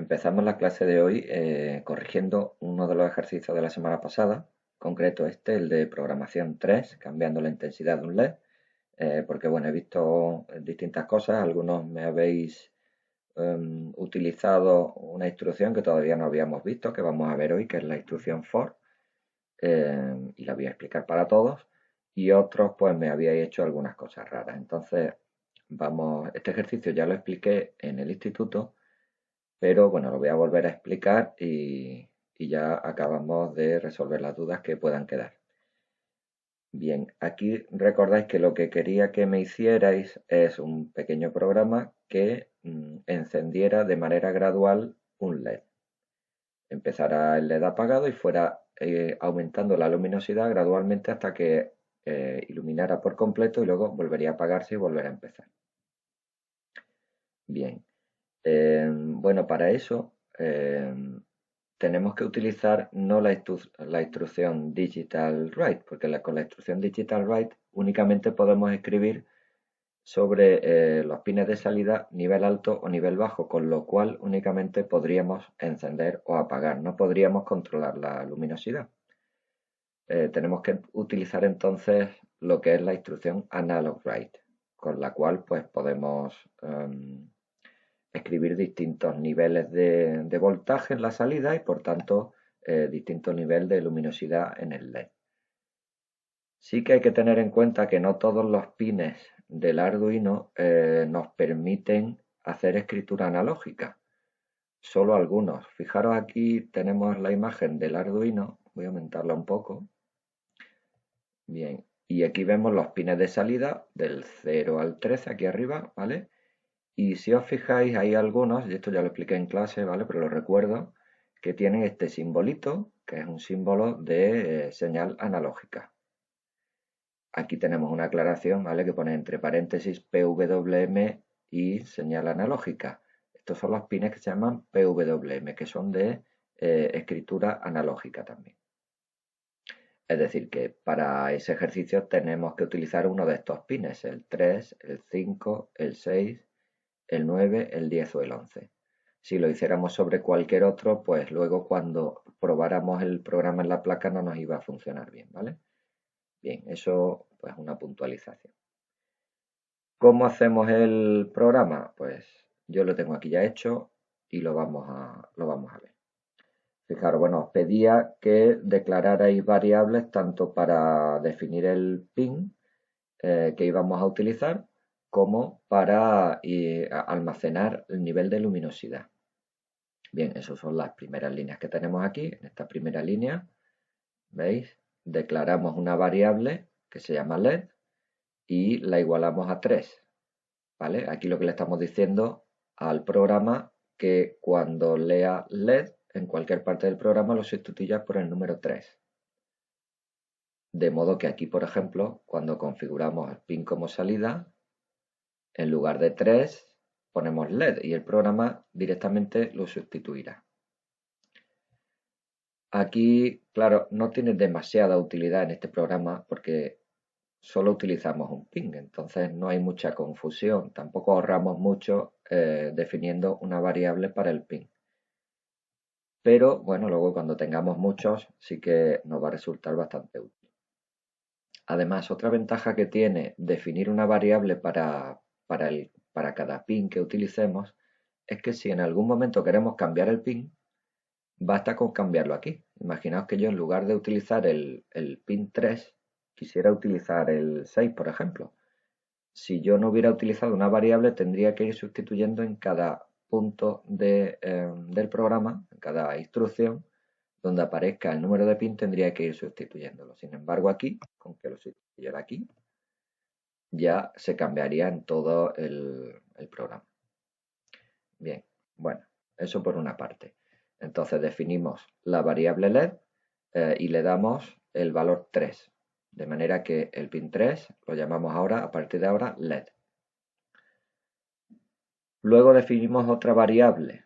Empezamos la clase de hoy corrigiendo uno de los ejercicios de la semana pasada, concreto el de programación 3, cambiando la intensidad de un LED, porque bueno, he visto distintas cosas, algunos me habéis utilizado una instrucción que todavía no habíamos visto, que vamos a ver hoy, que es la instrucción for, y la voy a explicar para todos, y otros pues me habíais hecho algunas cosas raras. Entonces, este ejercicio ya lo expliqué en el instituto, pero bueno, lo voy a volver a explicar y ya acabamos de resolver las dudas que puedan quedar. Bien, aquí recordáis que lo que quería que me hicierais es un pequeño programa que encendiera de manera gradual un LED. Empezara el LED apagado y fuera aumentando la luminosidad gradualmente hasta que iluminara por completo y luego volvería a apagarse y volver a empezar. Bien, bueno, para eso tenemos que utilizar no la instrucción digital write, porque con la instrucción digital write únicamente podemos escribir sobre los pines de salida nivel alto o nivel bajo, con lo cual únicamente podríamos encender o apagar, no podríamos controlar la luminosidad. Tenemos que utilizar entonces lo que es la instrucción analog write, con la cual pues podemos escribir distintos niveles de voltaje en la salida y por tanto distinto nivel de luminosidad en el LED. Sí que hay que tener en cuenta que no todos los pines del Arduino nos permiten hacer escritura analógica, solo algunos. Fijaros, aquí tenemos la imagen del Arduino, voy a aumentarla un poco. Bien, y aquí vemos los pines de salida del 0 al 13 aquí arriba, ¿vale? Y si os fijáis, hay algunos, y esto ya lo expliqué en clase, ¿vale? Pero lo recuerdo, que tienen este simbolito, que es un símbolo de señal analógica. Aquí tenemos una aclaración, ¿vale? Que pone entre paréntesis PWM y señal analógica. Estos son los pines que se llaman PWM, que son de escritura analógica también. Es decir, que para ese ejercicio tenemos que utilizar uno de estos pines, el 3, el 5, el 6, el 9, el 10 o el 11. Si lo hiciéramos sobre cualquier otro, pues luego cuando probáramos el programa en la placa no nos iba a funcionar bien, ¿vale? Bien, eso pues una puntualización. ¿Cómo hacemos el programa? Pues yo lo tengo aquí ya hecho y lo vamos a ver. Fijaros, bueno, os pedía que declararais variables tanto para definir el pin que íbamos a utilizar como para almacenar el nivel de luminosidad. Bien, esas son las primeras líneas que tenemos aquí. En esta primera línea, ¿veis? Declaramos una variable que se llama LED y la igualamos a 3. ¿Vale? Aquí lo que le estamos diciendo al programa que cuando lea LED en cualquier parte del programa lo sustituya por el número 3. De modo que aquí, por ejemplo, cuando configuramos el pin como salida, en lugar de 3 ponemos LED y el programa directamente lo sustituirá. Aquí, claro, no tiene demasiada utilidad en este programa porque solo utilizamos un pin, entonces no hay mucha confusión, tampoco ahorramos mucho definiendo una variable para el pin. Pero bueno, luego cuando tengamos muchos sí que nos va a resultar bastante útil. Además, otra ventaja que tiene definir una variable para cada pin que utilicemos es que si en algún momento queremos cambiar el pin, basta con cambiarlo aquí. Imaginaos que yo en lugar de utilizar el pin 3, quisiera utilizar el 6, por ejemplo. Si yo no hubiera utilizado una variable, tendría que ir sustituyendo en cada punto del programa, en cada instrucción, donde aparezca el número de pin, tendría que ir sustituyéndolo. Sin embargo, aquí, con que lo sustituyera aquí, ya se cambiaría en todo el programa. Bien, bueno, eso por una parte. Entonces definimos la variable LED y le damos el valor 3. De manera que el pin 3 lo llamamos ahora, a partir de ahora, LED. Luego definimos otra variable.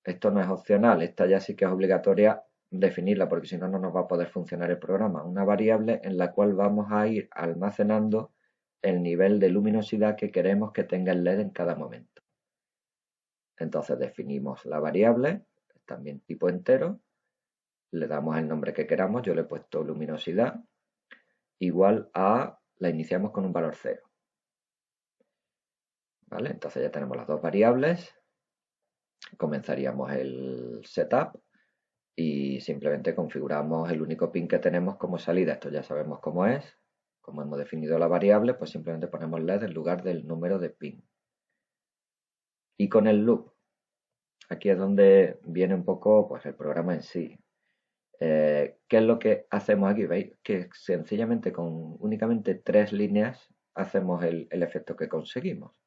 Esto no es opcional, esta ya sí que es obligatoria definirla porque si no, no nos va a poder funcionar el programa. Una variable en la cual vamos a ir almacenando el nivel de luminosidad que queremos que tenga el LED en cada momento. Entonces definimos la variable, también tipo entero, le damos el nombre que queramos, yo le he puesto luminosidad, igual a, la iniciamos con un valor 0. ¿Vale? Entonces ya tenemos las dos variables, comenzaríamos el setup y simplemente configuramos el único pin que tenemos como salida. Esto ya sabemos cómo es. Como hemos definido la variable, pues simplemente ponemos LED en lugar del número de pin. Y con el loop, aquí es donde viene un poco pues, el programa en sí. ¿Qué es lo que hacemos aquí? ¿Veis? Que sencillamente con únicamente 3 líneas hacemos el efecto que conseguimos.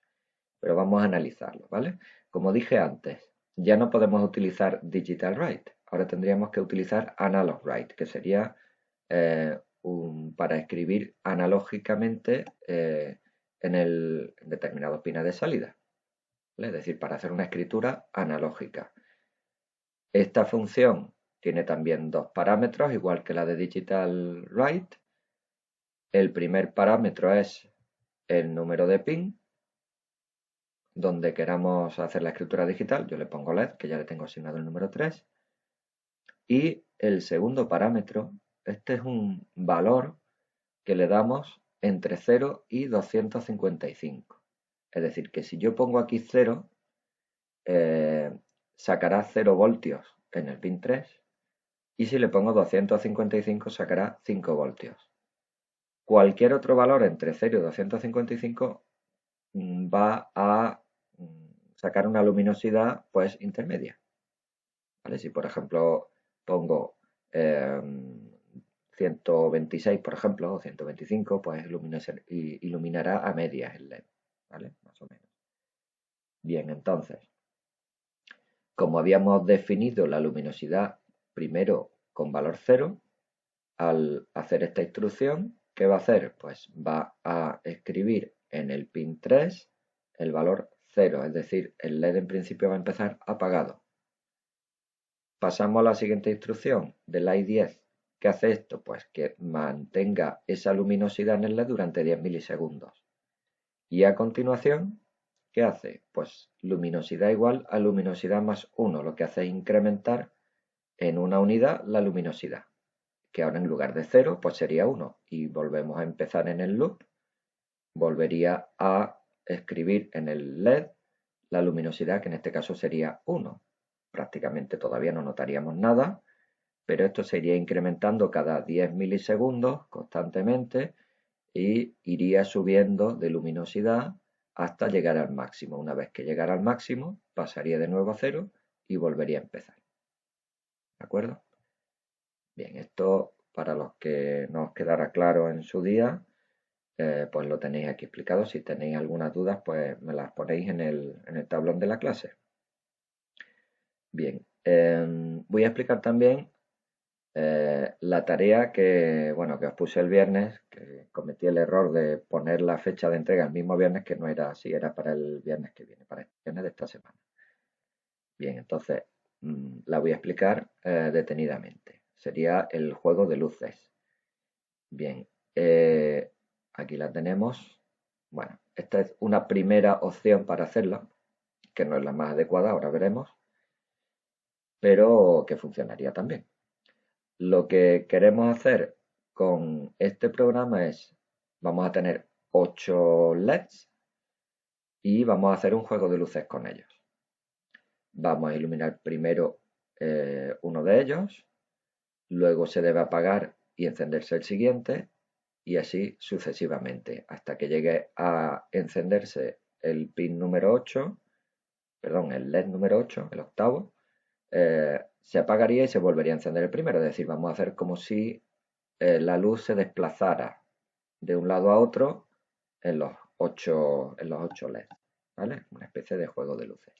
Pero vamos a analizarlo, ¿vale? Como dije antes, ya no podemos utilizar Digital Write. Ahora tendríamos que utilizar Analog Write, que sería para escribir analógicamente en determinados pines de salida. ¿Vale? Es decir, para hacer una escritura analógica. Esta función tiene también dos parámetros, igual que la de Digital Write. El primer parámetro es el número de pin, donde queramos hacer la escritura digital. Yo le pongo LED, que ya le tengo asignado el número 3. Y el segundo parámetro, este es un valor que le damos entre 0 y 255. Es decir, que si yo pongo aquí 0, sacará 0 voltios en el pin 3. Y si le pongo 255 sacará 5 voltios. Cualquier otro valor entre 0 y 255 va a sacar una luminosidad pues intermedia. ¿Vale? Si por ejemplo pongo 126, por ejemplo, o 125, pues iluminará a medias el LED, ¿vale? Más o menos. Bien, entonces, como habíamos definido la luminosidad primero con valor 0, al hacer esta instrucción, ¿qué va a hacer? Pues va a escribir en el pin 3 el valor 0, es decir, el LED en principio va a empezar apagado. Pasamos a la siguiente instrucción del i10. ¿Qué hace esto? Pues que mantenga esa luminosidad en el LED durante 10 milisegundos. Y a continuación, ¿qué hace? Pues luminosidad igual a luminosidad más 1. Lo que hace es incrementar en una unidad la luminosidad, que ahora en lugar de 0, pues sería 1. Y volvemos a empezar en el loop. Volvería a escribir en el LED la luminosidad, que en este caso sería 1. Prácticamente todavía no notaríamos nada, pero esto se iría incrementando cada 10 milisegundos constantemente y iría subiendo de luminosidad hasta llegar al máximo. Una vez que llegara al máximo, pasaría de nuevo a 0 y volvería a empezar. ¿De acuerdo? Bien, esto para los que no os quedara claro en su día, pues lo tenéis aquí explicado. Si tenéis algunas dudas, pues me las ponéis en el tablón de la clase. Bien, voy a explicar también la tarea que os puse el viernes, que cometí el error de poner la fecha de entrega el mismo viernes, que no era así, era para el viernes que viene, para el viernes de esta semana. Bien, entonces la voy a explicar detenidamente. Sería el juego de luces. Bien, aquí la tenemos. Bueno, esta es una primera opción para hacerla, que no es la más adecuada, ahora veremos, pero que funcionaría también. Lo que queremos hacer con este programa es, vamos a tener 8 LEDs y vamos a hacer un juego de luces con ellos. Vamos a iluminar primero uno de ellos, luego se debe apagar y encenderse el siguiente y así sucesivamente hasta que llegue a encenderse el pin número 8, perdón, el LED número 8, el octavo. Se apagaría y se volvería a encender el primero, es decir, vamos a hacer como si la luz se desplazara de un lado a otro en los 8 LEDs, ¿vale? Una especie de juego de luces.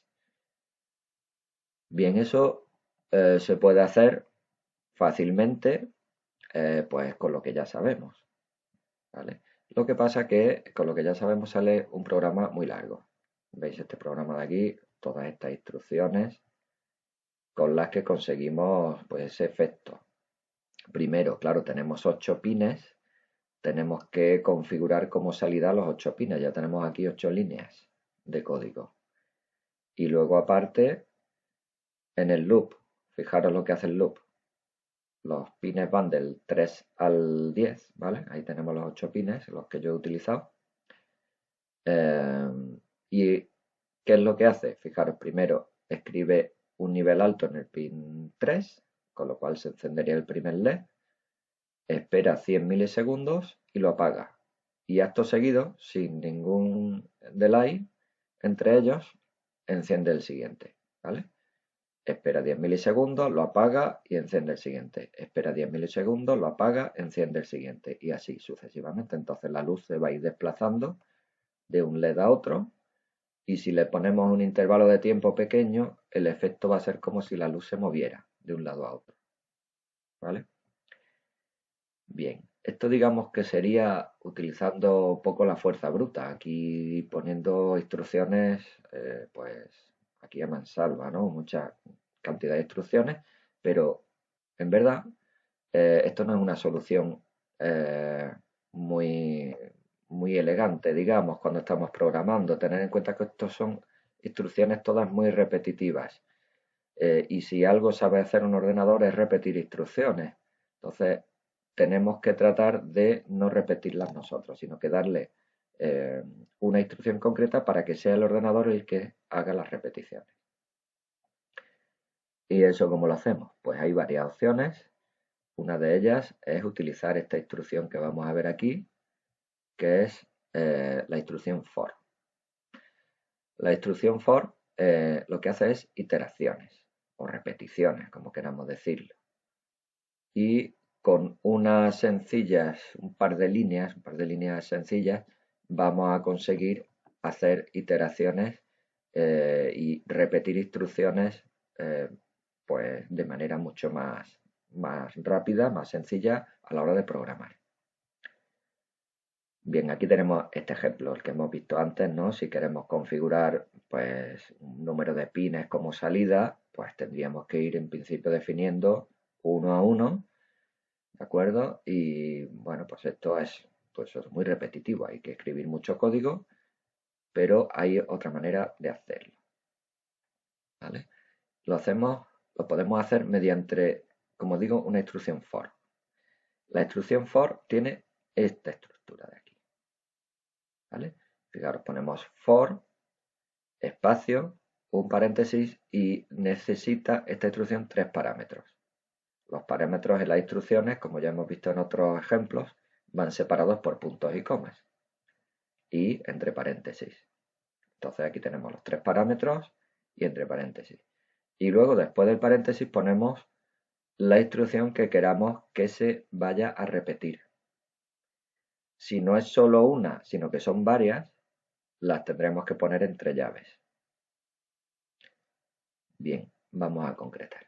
Bien, eso se puede hacer fácilmente pues con lo que ya sabemos, ¿vale? Lo que pasa que con lo que ya sabemos sale un programa muy largo. ¿Veis este programa de aquí? Todas estas instrucciones con las que conseguimos pues ese efecto. Primero, claro, tenemos 8 pines, tenemos que configurar como salida los 8 pines, ya tenemos aquí 8 líneas de código. Y luego aparte, en el loop, fijaros lo que hace el loop. Los pines van del 3 al 10, ¿vale? Ahí tenemos los 8 pines, los que yo he utilizado. ¿Y qué es lo que hace? Fijaros, primero escribe un nivel alto en el pin 3, con lo cual se encendería el primer LED, espera 100 milisegundos y lo apaga. Y acto seguido, sin ningún delay entre ellos, enciende el siguiente, ¿vale? Espera 10 milisegundos, lo apaga y enciende el siguiente. Espera 10 milisegundos, lo apaga, enciende el siguiente. Y así sucesivamente. Entonces la luz se va a ir desplazando de un LED a otro. Y si le ponemos un intervalo de tiempo pequeño, el efecto va a ser como si la luz se moviera de un lado a otro. ¿Vale? Bien, esto digamos que sería utilizando poco la fuerza bruta. Aquí poniendo instrucciones, pues aquí a mansalva, ¿no? Mucha cantidad de instrucciones, pero en verdad esto no es una solución eh, muy, muy elegante, digamos, cuando estamos programando. Tener en cuenta que estos son instrucciones todas muy repetitivas. Y si algo sabe hacer un ordenador es repetir instrucciones. Entonces, tenemos que tratar de no repetirlas nosotros, sino que darle una instrucción concreta para que sea el ordenador el que haga las repeticiones. ¿Y eso cómo lo hacemos? Pues hay varias opciones. Una de ellas es utilizar esta instrucción que vamos a ver aquí, que es la instrucción for. La instrucción for lo que hace es iteraciones o repeticiones, como queramos decirlo. Y con unas sencillas, un par de líneas sencillas, vamos a conseguir hacer iteraciones y repetir instrucciones pues de manera mucho más rápida, más sencilla a la hora de programar. Bien, aquí tenemos este ejemplo, el que hemos visto antes, ¿no? Si queremos configurar pues un número de pines como salida, pues tendríamos que ir en principio definiendo uno a uno, ¿de acuerdo? Y bueno, pues esto es muy repetitivo, hay que escribir mucho código, pero hay otra manera de hacerlo, ¿vale? Lo podemos hacer mediante, como digo, una instrucción for. La instrucción for tiene esta estructura de aquí, ¿vale? Fijaros, ponemos for, espacio, un paréntesis y necesita esta instrucción 3 parámetros. Los parámetros en las instrucciones, como ya hemos visto en otros ejemplos, van separados por puntos y comas y entre paréntesis. Entonces aquí tenemos los 3 parámetros y entre paréntesis. Y luego después del paréntesis ponemos la instrucción que queramos que se vaya a repetir. Si no es solo una, sino que son varias, las tendremos que poner entre llaves. Bien, vamos a concretar.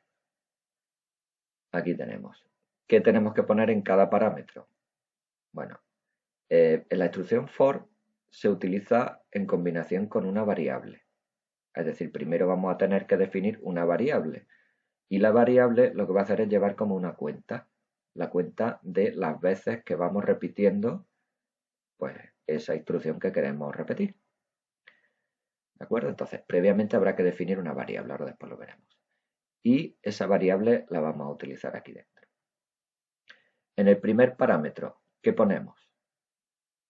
Aquí tenemos. ¿Qué tenemos que poner en cada parámetro? Bueno, en la instrucción for se utiliza en combinación con una variable. Es decir, primero vamos a tener que definir una variable. Y la variable lo que va a hacer es llevar como una cuenta. La cuenta de las veces que vamos repitiendo pues esa instrucción que queremos repetir. ¿De acuerdo? Entonces, previamente habrá que definir una variable, ahora después lo veremos. Y esa variable la vamos a utilizar aquí dentro. En el primer parámetro, ¿qué ponemos?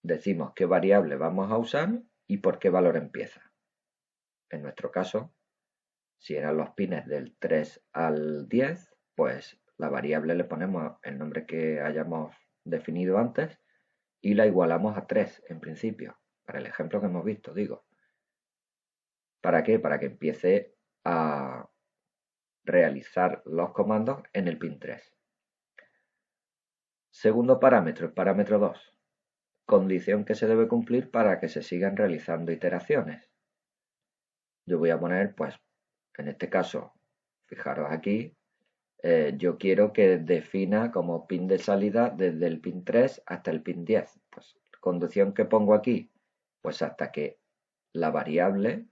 Decimos qué variable vamos a usar y por qué valor empieza. En nuestro caso, si eran los pines del 3 al 10, pues la variable le ponemos el nombre que hayamos definido antes y la igualamos a 3 en principio, para el ejemplo que hemos visto, digo. ¿Para qué? Para que empiece a realizar los comandos en el pin 3. Segundo parámetro, el parámetro 2. Condición que se debe cumplir para que se sigan realizando iteraciones. Yo voy a poner, pues, en este caso, fijaros aquí, yo quiero que defina como pin de salida desde el pin 3 hasta el pin 10. Pues, condición que pongo aquí, pues hasta que la variable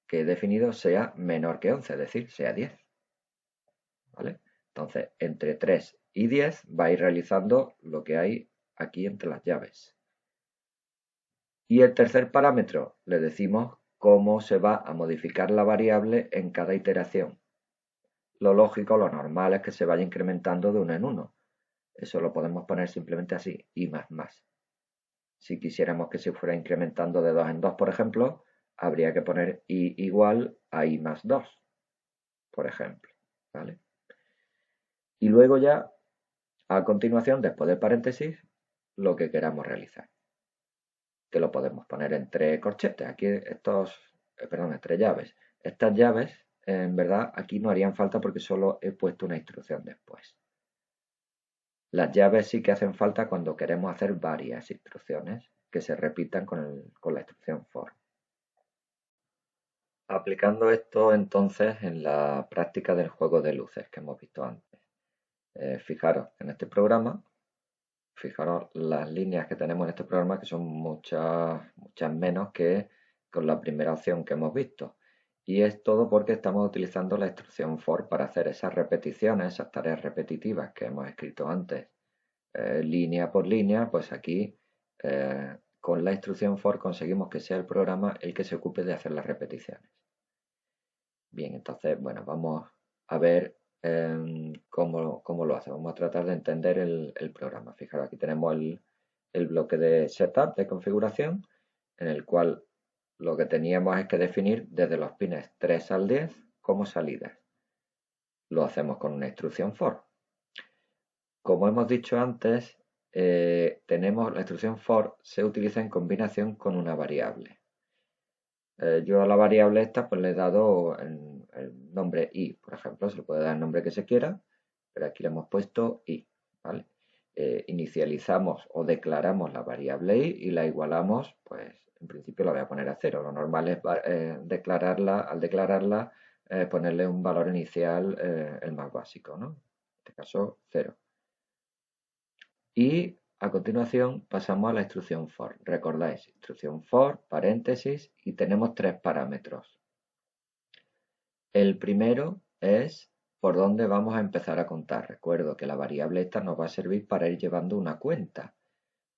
que he definido sea menor que 11, es decir, sea 10. ¿Vale? Entonces, entre 3 y 10 va a ir realizando lo que hay aquí entre las llaves. Y el tercer parámetro le decimos cómo se va a modificar la variable en cada iteración. Lo lógico, lo normal es que se vaya incrementando de uno en uno. Eso lo podemos poner simplemente así, i más más. Si quisiéramos que se fuera incrementando de 2 en 2, por ejemplo, habría que poner i igual a i más 2, por ejemplo, ¿vale? Y luego ya, a continuación, después del paréntesis, lo que queramos realizar. Que lo podemos poner entre corchetes, aquí entre llaves. Estas llaves, en verdad, aquí no harían falta porque solo he puesto una instrucción después. Las llaves sí que hacen falta cuando queremos hacer varias instrucciones que se repitan con la instrucción for. Aplicando esto entonces en la práctica del juego de luces que hemos visto antes. Fijaros en este programa, fijaros las líneas que tenemos en este programa que son muchas menos que con la primera opción que hemos visto. Y es todo porque estamos utilizando la instrucción for para hacer esas repeticiones, esas tareas repetitivas que hemos escrito antes. Línea por línea, pues aquí con la instrucción for conseguimos que sea el programa el que se ocupe de hacer las repeticiones. Bien, entonces, bueno, vamos a ver cómo lo hace. Vamos a tratar de entender el programa. Fijaros, aquí tenemos el bloque de setup, de configuración, en el cual lo que teníamos es que definir desde los pines 3 al 10 como salidas. Lo hacemos con una instrucción for. Como hemos dicho antes, la instrucción for se utiliza en combinación con una variable. Yo a la variable esta pues le he dado el nombre i, por ejemplo, se le puede dar el nombre que se quiera, pero aquí le hemos puesto i, ¿vale? Inicializamos o declaramos la variable i y la igualamos, pues en principio la voy a poner a 0. Lo normal es al declararla, ponerle un valor inicial, el más básico, ¿no? En este caso 0. Y a continuación pasamos a la instrucción for. Recordáis, instrucción for, paréntesis, y tenemos 3 parámetros. El primero es por dónde vamos a empezar a contar. Recuerdo que la variable esta nos va a servir para ir llevando una cuenta.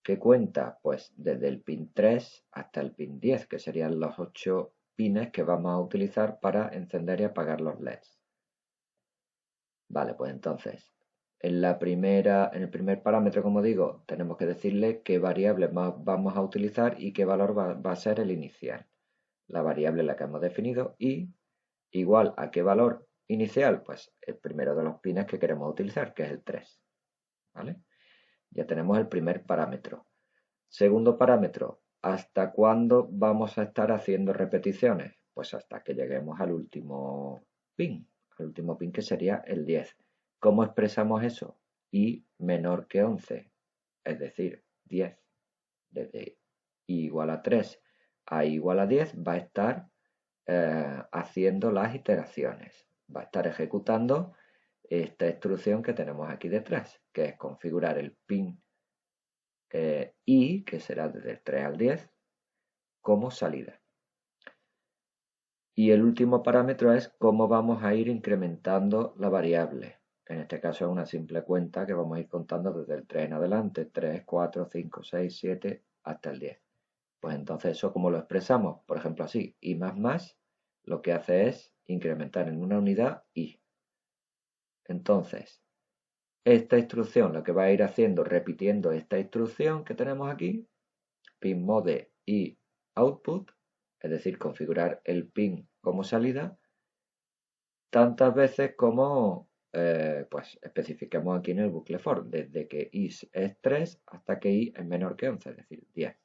¿Qué cuenta? Pues desde el pin 3 hasta el pin 10, que serían los 8 pines que vamos a utilizar para encender y apagar los LEDs. Vale, pues entonces, en el primer parámetro, como digo, tenemos que decirle qué variable vamos a utilizar y qué valor va a ser el inicial. La variable la que hemos definido y igual a qué valor inicial, pues el primero de los pines que queremos utilizar, que es el 3. ¿Vale? Ya tenemos el primer parámetro. Segundo parámetro, ¿hasta cuándo vamos a estar haciendo repeticiones? Pues hasta que lleguemos al último pin que sería el 10. ¿Cómo expresamos eso? I menor que 11, es decir, 10. Desde i igual a 3 a i igual a 10 va a estar haciendo las iteraciones. Va a estar ejecutando esta instrucción que tenemos aquí detrás, que es configurar el pin i, que será desde el 3 al 10, como salida. Y el último parámetro es cómo vamos a ir incrementando la variable. En este caso es una simple cuenta que vamos a ir contando desde el 3 en adelante, 3, 4, 5, 6, 7, hasta el 10. Pues entonces eso como lo expresamos, por ejemplo así, i más más, lo que hace es incrementar en una unidad i. Entonces, esta instrucción lo que va a ir haciendo, repitiendo esta instrucción que tenemos aquí, pin mode i output, es decir, configurar el pin como salida, tantas veces como pues especificamos aquí en el bucle for, desde que i es 3 hasta que i es menor que 11, es decir, 10.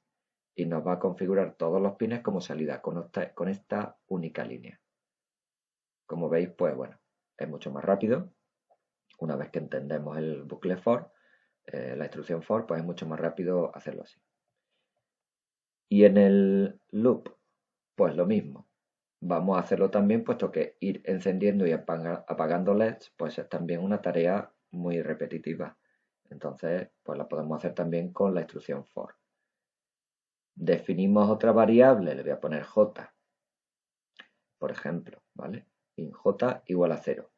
Y nos va a configurar todos los pines como salida con esta única línea. Como veis, pues bueno, es mucho más rápido. Una vez que entendemos el bucle for, la instrucción for, pues es mucho más rápido hacerlo así. Y en el loop, pues lo mismo. Vamos a hacerlo también, puesto que ir encendiendo y apagando LEDs, pues es también una tarea muy repetitiva. Entonces, pues la podemos hacer también con la instrucción for. Definimos otra variable, le voy a poner j, por ejemplo, ¿vale? In j igual a 0,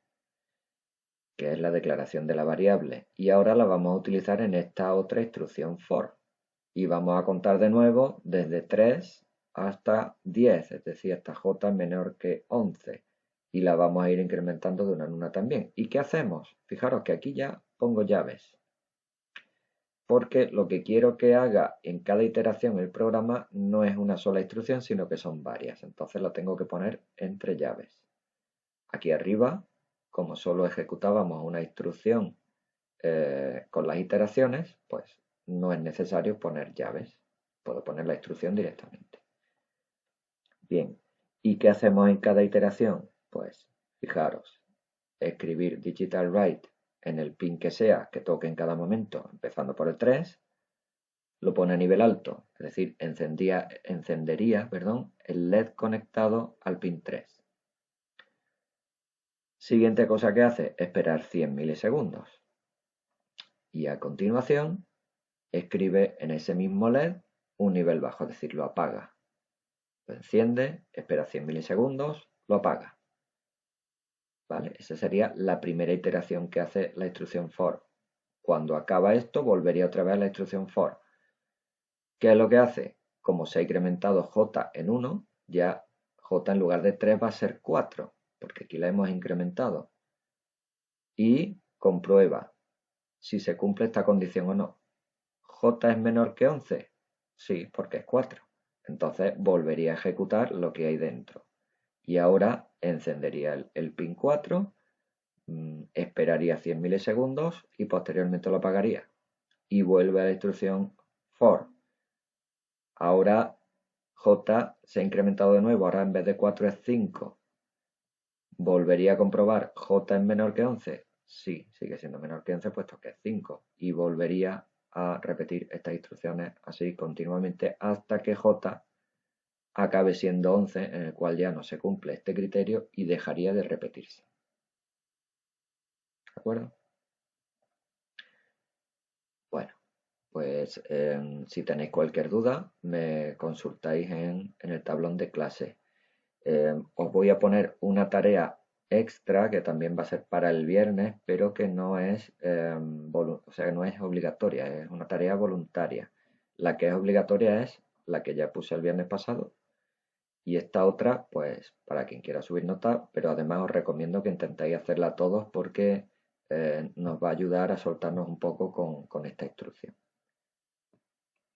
que es la declaración de la variable. Y ahora la vamos a utilizar en esta otra instrucción for. Y vamos a contar de nuevo desde 3 hasta 10, es decir, hasta j menor que 11. Y la vamos a ir incrementando de una en una también. ¿Y qué hacemos? Fijaros que aquí ya pongo llaves. Porque lo que quiero que haga en cada iteración el programa no es una sola instrucción, sino que son varias. Entonces lo tengo que poner entre llaves. Aquí arriba, como solo ejecutábamos una instrucción con las iteraciones, pues no es necesario poner llaves. Puedo poner la instrucción directamente. Bien, ¿y qué hacemos en cada iteración? Pues, fijaros, escribir digital write en el pin que sea que toque en cada momento, empezando por el 3, lo pone a nivel alto, es decir, encendería el LED conectado al pin 3. Siguiente cosa que hace, esperar 100 milisegundos. Y a continuación, escribe en ese mismo LED un nivel bajo, es decir, lo apaga. Lo enciende, espera 100 milisegundos, lo apaga. ¿Vale? Esa sería la primera iteración que hace la instrucción for. Cuando acaba esto, volvería otra vez a la instrucción for. ¿Qué es lo que hace? Como se ha incrementado j en 1, ya j en lugar de 3 va a ser 4, porque aquí la hemos incrementado. Y comprueba si se cumple esta condición o no. ¿J es menor que 11? Sí, porque es 4. Entonces volvería a ejecutar lo que hay dentro. Y ahora encendería el pin 4, esperaría 100 milisegundos y posteriormente lo apagaría. Y vuelve a la instrucción for. Ahora J se ha incrementado de nuevo, ahora en vez de 4 es 5. ¿Volvería a comprobar J es menor que 11? Sí, sigue siendo menor que 11 puesto que es 5. Y volvería a repetir estas instrucciones así continuamente hasta que J acabe siendo 11, en el cual ya no se cumple este criterio y dejaría de repetirse. ¿De acuerdo? Bueno, pues si tenéis cualquier duda, me consultáis en el tablón de clase. Os voy a poner una tarea extra que también va a ser para el viernes, pero que no es, no es obligatoria, es una tarea voluntaria. La que es obligatoria es la que ya puse el viernes pasado y esta otra, pues para quien quiera subir nota, pero además os recomiendo que intentéis hacerla todos porque nos va a ayudar a soltarnos un poco con esta instrucción.